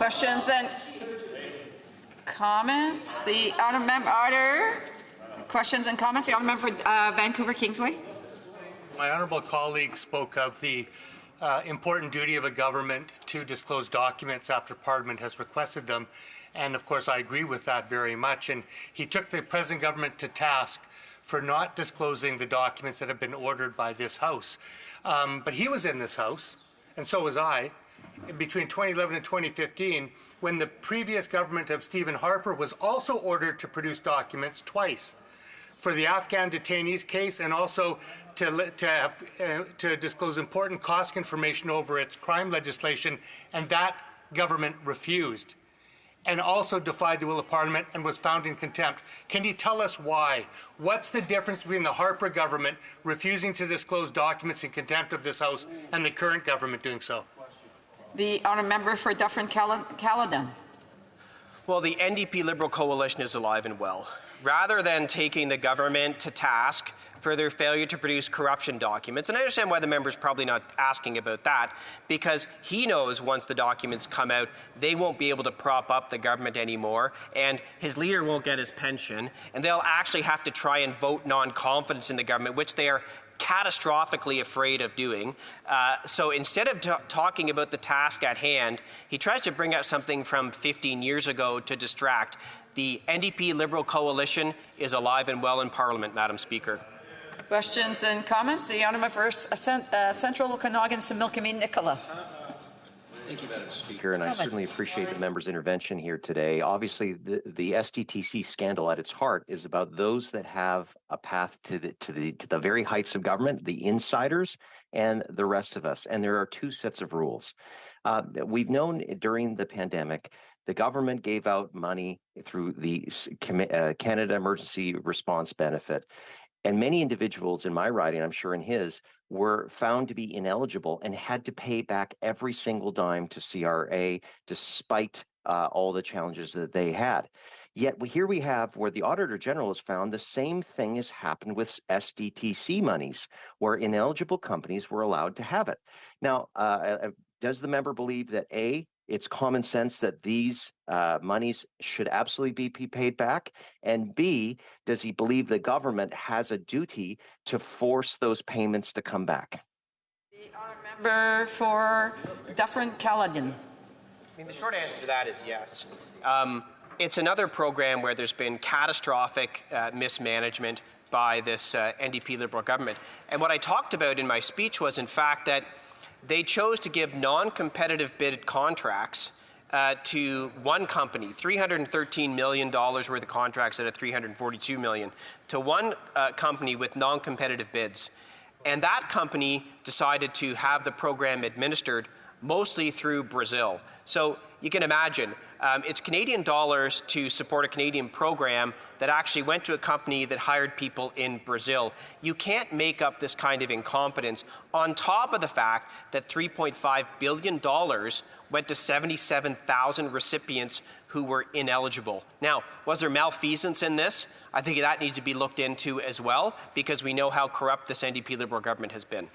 Questions and comments? The order. Questions and comments? The member for Vancouver Kingsway. My honourable colleague spoke of the important duty of a government to disclose documents after Parliament has requested them. And of course, I agree with that very much. And he took the present government to task for not disclosing the documents that have been ordered by this House. But he was in this House, and so was I, between 2011 and 2015, when the previous government of Stephen Harper was also ordered to produce documents twice for the Afghan detainees case, and also to disclose important cost information over its crime legislation, and that government refused, and also defied the will of Parliament and was found in contempt. Can you tell us why? What's the difference between the Harper government refusing to disclose documents in contempt of this House and the current government doing so? The honourable member for Dufferin-Caledon. Well, the NDP-Liberal coalition is alive and well. Rather than taking the government to task for their failure to produce corruption documents, and I understand why the member's probably not asking about that, because he knows once the documents come out, they won't be able to prop up the government anymore, and his leader won't get his pension, and they'll actually have to try and vote non-confidence in the government, which they are catastrophically afraid of doing. So instead of talking about the task at hand, he tries to bring up something from 15 years ago to distract. The NDP-Liberal coalition is alive and well in Parliament, Madam Speaker. Questions and comments? The honourable for Central Okanagan, Similkameen, Nicola. Thank you, Madam Speaker, and I certainly appreciate the member's intervention here today. Obviously, the SDTC scandal at its heart is about those that have a path to the very heights of government, the insiders, and the rest of us. And there are two sets of rules. We've known during the pandemic, the government gave out money through the Canada Emergency Response Benefit. And many individuals in my riding, I'm sure in his, were found to be ineligible and had to pay back every single dime to CRA despite all the challenges that they had. Yet here we have where the Auditor General has found the same thing has happened with SDTC monies, where ineligible companies were allowed to have it. Now, does the member believe that A, it's common sense that these monies should absolutely be paid back? And B, does he believe the government has a duty to force those payments to come back? The honourable member for Dufferin-Caledon. I mean, the short answer to that is yes. It's another program where there's been catastrophic mismanagement by this NDP-Liberal government. And what I talked about in my speech was, in fact, that they chose to give non-competitive bid contracts to one company, $313 million worth of contracts out of $342 million, to one company with non-competitive bids. And that company decided to have the program administered mostly through Brazil. So you can imagine, it's Canadian dollars to support a Canadian program that actually went to a company that hired people in Brazil. You can't make up this kind of incompetence on top of the fact that $3.5 billion went to 77,000 recipients who were ineligible. Now, was there malfeasance in this? I think that needs to be looked into as well, because we know how corrupt this NDP-Liberal government has been.